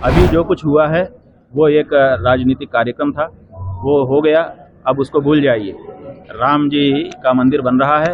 अभी जो कुछ हुआ है वो एक राजनीतिक कार्यक्रम था, वो हो गया, अब उसको भूल जाइए। राम जी का मंदिर बन रहा है,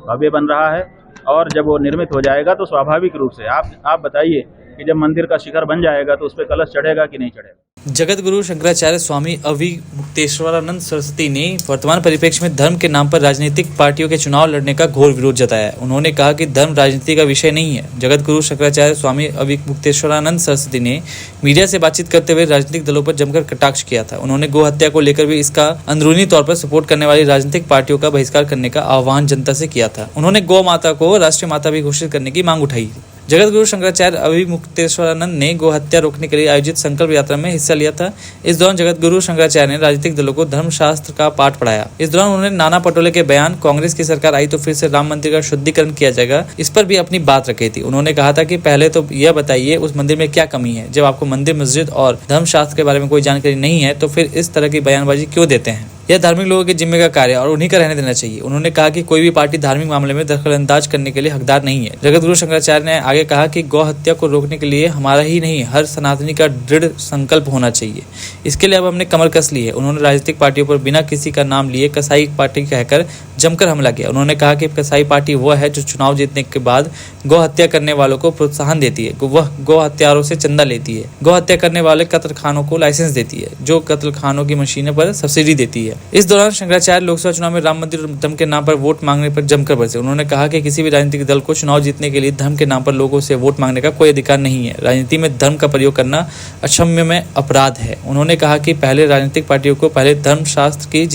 भव्य बन रहा है, और जब वो निर्मित हो जाएगा तो स्वाभाविक रूप से आप बताइए कि जब मंदिर का शिखर बन जाएगा तो उस पर कलश चढ़ेगा कि नहीं चढ़ेगा। जगत गुरु शंकराचार्य स्वामी अविमुक्तेश्वरानंद सरस्वती ने वर्तमान परिप्रेक्ष्य में धर्म के नाम पर राजनीतिक पार्टियों के चुनाव लड़ने का घोर विरोध जताया है। उन्होंने कहा कि धर्म राजनीति का विषय नहीं है। जगत गुरु शंकराचार्य स्वामी अविमुक्तेश्वरानंद सरस्वती ने मीडिया से बातचीत करते हुए राजनीतिक दलों पर जमकर कटाक्ष किया था। उन्होंने गौ हत्या को लेकर भी इसका अंदरूनी तौर पर सपोर्ट करने वाली राजनीतिक पार्टियों का बहिष्कार करने का आह्वान जनता से किया था। उन्होंने गौ माता को राष्ट्रीय माता भी घोषित करने की मांग उठाई। जगत गुरु शंकराचार्य अविमुक्तेश्वरानंद ने गौ हत्या रोकने के लिए आयोजित संकल्प यात्रा में हिस्सा लिया था। इस दौरान जगत गुरु शंकराचार्य ने राजनीतिक दलों को धर्मशास्त्र का पाठ पढ़ाया। इस दौरान उन्होंने नाना पटोले के बयान, कांग्रेस की सरकार आई तो फिर से राम मंदिर का शुद्धिकरण किया जाएगा, इस पर भी अपनी बात रखी थी। उन्होंने कहा था कि पहले तो यह बताइए उस मंदिर में क्या कमी है। जब आपको मंदिर, मस्जिद और धर्मशास्त्र के बारे में कोई जानकारी नहीं है तो फिर इस तरह की बयानबाजी क्यों देते हैं। यह धार्मिक लोगों के जिम्मे का कार्य है और उन्हीं का रहने देना चाहिए। उन्होंने कहा कि कोई भी पार्टी धार्मिक मामले में दखलंदाज करने के लिए हकदार नहीं है। जगत गुरु शंकराचार्य ने आगे कहा कि गौ हत्या को रोकने के लिए हमारा ही नहीं, हर सनातनी का दृढ़ संकल्प होना चाहिए। इसके लिए अब हमने कमर कस ली है। उन्होंने राजनीतिक पार्टियों पर बिना किसी का नाम लिए कसाई पार्टी कहकर जमकर हमला किया। उन्होंने कहा कि कसाई पार्टी वह है जो चुनाव जीतने के बाद गौ हत्या करने वालों को प्रोत्साहन देती है, वह गौ हत्यारों से चंदा लेती है, गौ हत्या करने वाले कत्लखानों को लाइसेंस देती है, जो कत्लखानों की मशीनों पर सब्सिडी देती है। इस दौरान शंकराचार्य लोकसभा चुनाव में राम मंदिर धर्म के नाम पर वोट मांगने पर जमकर बरसे। उन्होंने कहा कि किसी भी राजनीतिक दल को चुनाव जीतने के लिए धर्म के नाम पर लोगों से वोट मांगने का कोई अधिकार नहीं है। राजनीति में धर्म का प्रयोग करना अक्षम्य में अपराध है। उन्होंने कहा कि पहले राजनीतिक पार्टियों को पहले धर्मशास्त्र की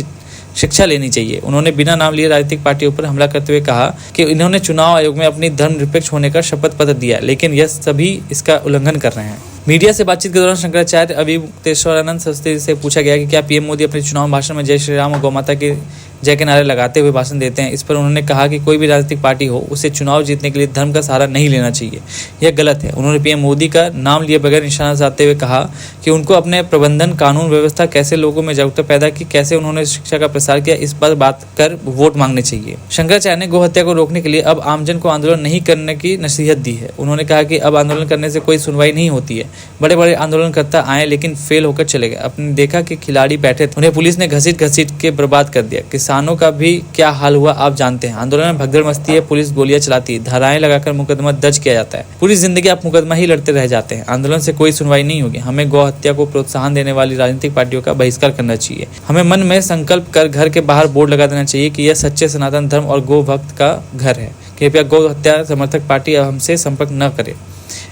शिक्षा लेनी चाहिए। उन्होंने बिना नाम लिए राजनीतिक पार्टियों पर हमला करते हुए कहा कि इन्होंने चुनाव आयोग में अपनी धर्मनिरपेक्ष होने का शपथ पत्र दिया, लेकिन यह सभी इसका उल्लंघन कर रहे हैं। मीडिया से बातचीत के दौरान शंकराचार्य अविमुक्तेश्वरानंद सरस्वती से पूछा गया कि क्या पीएम मोदी अपने चुनाव भाषण में जय श्री राम और गौ माता के जय के नारे लगाते हुए भाषण देते हैं। इस पर उन्होंने कहा कि कोई भी राजनीतिक पार्टी हो, उसे चुनाव जीतने के लिए धर्म का सहारा नहीं लेना चाहिए, यह गलत है। उन्होंने पीएम मोदी का नाम लिए बगैर निशाना साधते हुए कहा कि उनको अपने प्रबंधन, कानून व्यवस्था, कैसे लोगों में जागरूकता पैदा की, कैसे उन्होंने शिक्षा का प्रसार किया, इस पर बात कर वोट मांगने चाहिए। शंकराचार्य ने गौ हत्या को रोकने के लिए अब आमजन को आंदोलन नहीं करने की नसीहत दी है। उन्होंने कहा कि अब आंदोलन करने से कोई सुनवाई नहीं होती है। बड़े बड़े आंदोलनकर्ता आए लेकिन फेल होकर चले गए। आपने देखा कि खिलाड़ी बैठे थे, उन्हें पुलिस ने घसीट के बर्बाद कर दिया। किसानों का भी क्या हाल हुआ आप जानते हैं। आंदोलन में भगदड़ मचती है, पुलिस गोलियां चलाती है, धाराएं लगाकर मुकदमा दर्ज किया जाता है। पूरी जिंदगी आप मुकदमा ही लड़ते रह जाते हैं। आंदोलन से कोई सुनवाई नहीं होगी। हमें गौ हत्या को प्रोत्साहन देने वाली राजनीतिक पार्टियों का बहिष्कार करना चाहिए। हमें मन में संकल्प कर घर के बाहर बोर्ड लगा देना चाहिए कि यह सच्चे सनातन धर्म और गौ भक्त का घर है। कृपया गौ हत्या समर्थक पार्टी हमसे संपर्क न करे।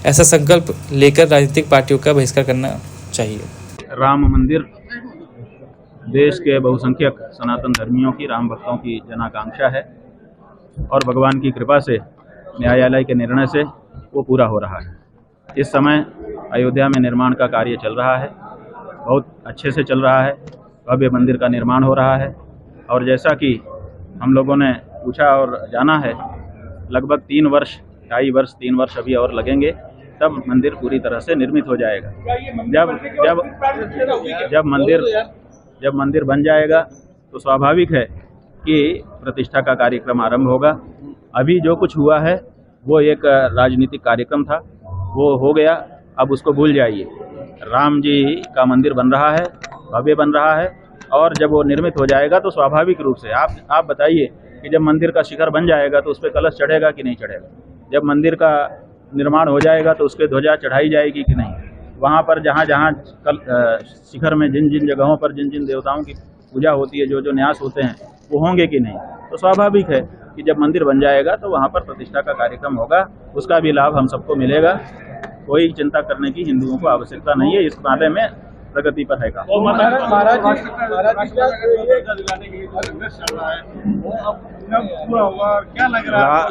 ऐसा संकल्प लेकर राजनीतिक पार्टियों का बहिष्कार करना चाहिए। राम मंदिर देश के बहुसंख्यक सनातन धर्मियों की, राम भक्तों की जनाकांक्षा है और भगवान की कृपा से, न्यायालय के निर्णय से वो पूरा हो रहा है। इस समय अयोध्या में निर्माण का कार्य चल रहा है, बहुत अच्छे से चल रहा है। भव्य मंदिर का निर्माण हो रहा है और जैसा कि हम लोगों ने पूछा और जाना है, लगभग 3 वर्ष, 2.5 वर्ष, 3 वर्ष अभी और लगेंगे, तब मंदिर पूरी तरह से निर्मित हो जाएगा। जब मंदिर बन जाएगा तो स्वाभाविक है कि प्रतिष्ठा का कार्यक्रम आरंभ होगा। अभी जो कुछ हुआ है वो एक राजनीतिक कार्यक्रम था, वो हो गया, अब उसको भूल जाइए। राम जी का मंदिर बन रहा है, भव्य बन रहा है, और जब वो निर्मित हो जाएगा तो स्वाभाविक रूप से आप बताइए कि जब मंदिर का शिखर बन जाएगा तो उस पर कलश चढ़ेगा कि नहीं चढ़ेगा। जब मंदिर का निर्माण हो जाएगा तो उसके ध्वजा चढ़ाई जाएगी कि नहीं। वहाँ पर जहाँ शिखर में जिन जिन जगहों पर जिन जिन देवताओं की पूजा होती है, जो जो न्यास होते हैं, वो होंगे कि नहीं। तो स्वाभाविक है कि जब मंदिर बन जाएगा तो वहाँ पर प्रतिष्ठा का कार्यक्रम होगा, उसका भी लाभ हम सबको मिलेगा। कोई चिंता करने की हिंदुओं को आवश्यकता नहीं है, इस मामले में प्रगति पर है काम।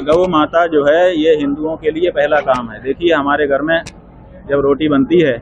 गौ माता जो है ये हिंदुओं के लिए पहला काम है। देखिए, हमारे घर में जब रोटी बनती है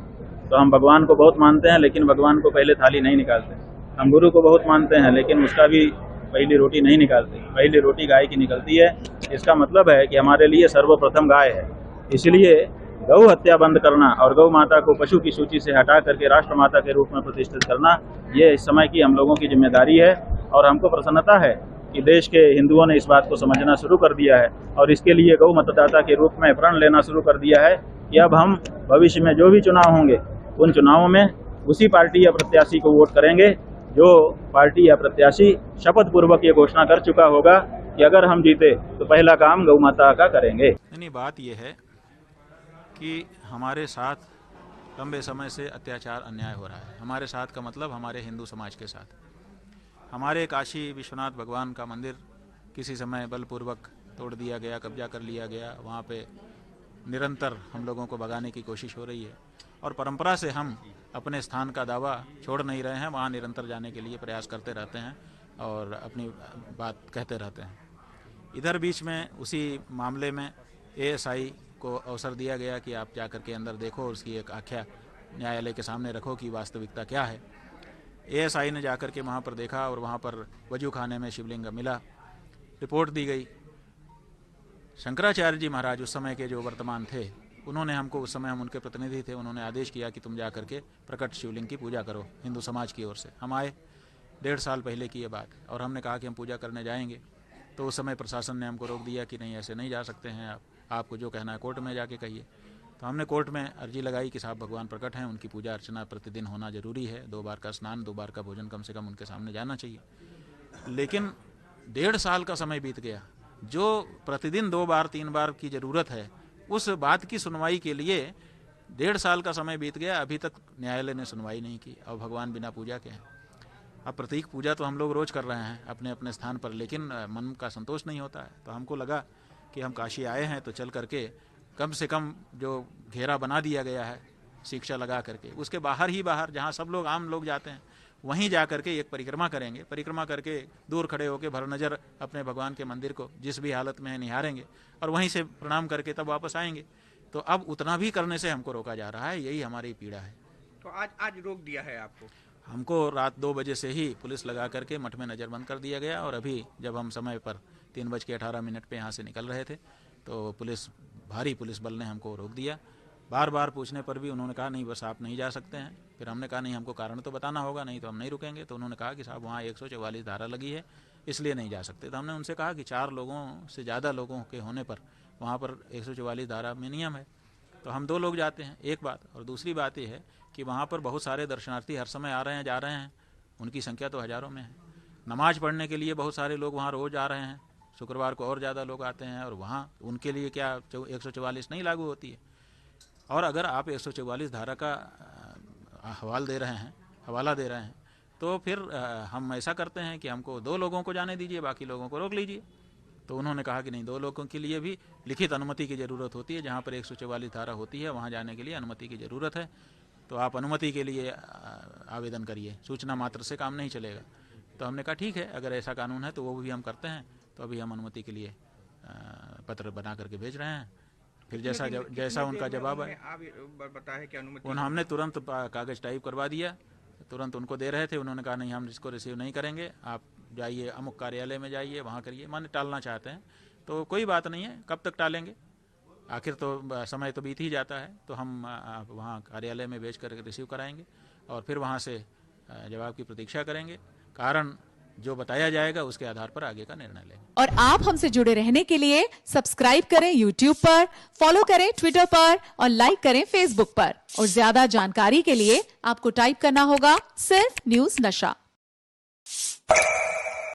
तो हम भगवान को बहुत मानते हैं, लेकिन भगवान को पहले थाली नहीं निकालते। हम गुरु को बहुत मानते हैं, लेकिन उसका भी पहली रोटी नहीं निकालते। पहली रोटी गाय की निकलती है। इसका मतलब है कि हमारे लिए सर्वप्रथम गाय है। इसलिए गौ हत्या बंद करना और गौ माता को पशु की सूची से हटा करके राष्ट्र माता के रूप में प्रतिष्ठित करना, ये इस समय की हम लोगों की जिम्मेदारी है। और हमको प्रसन्नता है कि देश के हिंदुओं ने इस बात को समझना शुरू कर दिया है और इसके लिए गौ मतदाता के रूप में प्रण लेना शुरू कर दिया है कि अब हम भविष्य में जो भी चुनाव होंगे उन चुनावों में उसी पार्टी या प्रत्याशी को वोट करेंगे जो पार्टी या प्रत्याशी शपथ पूर्वक ये घोषणा कर चुका होगा कि अगर हम जीते तो पहला काम गौ माता का करेंगे। नहीं, बात यह है कि हमारे साथ लंबे समय से अत्याचार अन्याय हो रहा है। हमारे साथ का मतलब हमारे हिंदू समाज के साथ। हमारे काशी विश्वनाथ भगवान का मंदिर किसी समय बलपूर्वक तोड़ दिया गया, कब्जा कर लिया गया। वहाँ पे निरंतर हम लोगों को भगाने की कोशिश हो रही है और परंपरा से हम अपने स्थान का दावा छोड़ नहीं रहे हैं। वहाँ निरंतर जाने के लिए प्रयास करते रहते हैं और अपनी बात कहते रहते हैं। इधर बीच में उसी मामले में ASI को अवसर दिया गया कि आप जाकर के अंदर देखो, उसकी एक आख्या न्यायालय के सामने रखो कि वास्तविकता क्या है। ASI ने जाकर के वहाँ पर देखा और वहाँ पर वजू खाने में शिवलिंग मिला। रिपोर्ट दी गई। शंकराचार्य जी महाराज उस समय के जो वर्तमान थे, उन्होंने हमको, उस समय हम उनके प्रतिनिधि थे, उन्होंने आदेश किया कि तुम जा करके प्रकट शिवलिंग की पूजा करो हिंदू समाज की ओर से। हम आए, 1.5 साल पहले की ये बात, और हमने कहा कि हम पूजा करने जाएंगे। तो उस समय प्रशासन ने हमको रोक दिया कि नहीं, ऐसे नहीं जा सकते हैं, आपको जो कहना है कोर्ट में जाके कहिए। तो हमने कोर्ट में अर्जी लगाई कि साहब भगवान प्रकट हैं, उनकी पूजा अर्चना प्रतिदिन होना जरूरी है, 2 बार का स्नान, 2 बार का भोजन कम से कम उनके सामने जाना चाहिए। लेकिन 1.5 साल का समय बीत गया। जो प्रतिदिन 2 बार 3 बार की ज़रूरत है, उस बात की सुनवाई के लिए 1.5 साल का समय बीत गया। अभी तक न्यायालय ने सुनवाई नहीं की और भगवान बिना पूजा के हैं। अब प्रतीक पूजा तो हम लोग रोज़ कर रहे हैं अपने अपने स्थान पर, लेकिन मन का संतोष नहीं होता है। तो हमको लगा कि हम काशी आए हैं तो चल करके कम से कम जो घेरा बना दिया गया है शिक्षा लगा करके, उसके बाहर ही बाहर जहाँ सब लोग आम लोग जाते हैं, वहीं जा करके एक परिक्रमा करेंगे। परिक्रमा करके दूर खड़े होकर भर नज़र अपने भगवान के मंदिर को जिस भी हालत में है निहारेंगे और वहीं से प्रणाम करके तब वापस आएंगे। तो अब उतना भी करने से हमको रोका जा रहा है, यही हमारी पीड़ा है। तो आज रोक दिया है आपको? हमको रात 2 बजे से ही पुलिस लगा करके मठ में नज़रबंद कर दिया गया और अभी जब हम समय पर 3:18 पे यहाँ से निकल रहे थे तो भारी पुलिस बल ने हमको रोक दिया। बार बार पूछने पर भी उन्होंने कहा नहीं, बस आप नहीं जा सकते हैं। फिर हमने कहा नहीं, हमको कारण तो बताना होगा, नहीं तो हम नहीं रुकेंगे। तो उन्होंने कहा कि साहब वहाँ 144 धारा लगी है, इसलिए नहीं जा सकते। तो हमने उनसे कहा कि 4 लोगों से ज़्यादा लोगों के होने पर वहाँ पर 144 धारा में नियम है, तो हम 2 लोग जाते हैं, एक बात। और दूसरी बात यह है कि वहाँ पर बहुत सारे दर्शनार्थी हर समय आ रहे हैं, जा रहे हैं, उनकी संख्या तो हज़ारों में है। नमाज पढ़ने के लिए बहुत सारे लोग वहाँ रोज़ आ रहे हैं, शुक्रवार को और ज़्यादा लोग आते हैं, और वहाँ उनके लिए क्या 144 नहीं लागू होती है। और अगर आप 144 धारा का हवाला दे रहे हैं तो फिर हम ऐसा करते हैं कि हमको 2 लोगों को जाने दीजिए, बाकी लोगों को रोक लीजिए। तो उन्होंने कहा कि नहीं, 2 लोगों के लिए भी लिखित अनुमति की ज़रूरत होती है। जहाँ पर 144 धारा होती है वहाँ जाने के लिए अनुमति की ज़रूरत है, तो आप अनुमति के लिए आवेदन करिए, सूचना मात्र से काम नहीं चलेगा। तो हमने कहा ठीक है, अगर ऐसा कानून है तो वो भी हम करते हैं। तो अभी हम अनुमति के लिए पत्र बना करके भेज रहे हैं। फिर जैसा उनका जवाब है, बताया कि अनुमति, हमने तुरंत कागज़ टाइप करवा दिया, तुरंत उनको दे रहे थे। उन्होंने कहा नहीं, हम इसको रिसीव नहीं करेंगे, आप जाइए अमुक कार्यालय में जाइए, वहाँ करिए। माने टालना चाहते हैं, तो कोई बात नहीं है, कब तक टालेंगे, आखिर तो समय तो बीत ही जाता है। तो हम वहाँ कार्यालय में भेज कर रिसीव कराएंगे और फिर वहाँ से जवाब की प्रतीक्षा करेंगे। कारण जो बताया जाएगा उसके आधार पर आगे का निर्णय लेंगे। और आप हमसे जुड़े रहने के लिए सब्सक्राइब करें YouTube पर, फॉलो करें Twitter पर और लाइक करें Facebook पर। और ज्यादा जानकारी के लिए आपको टाइप करना होगा सिर्फ न्यूज़ नशा।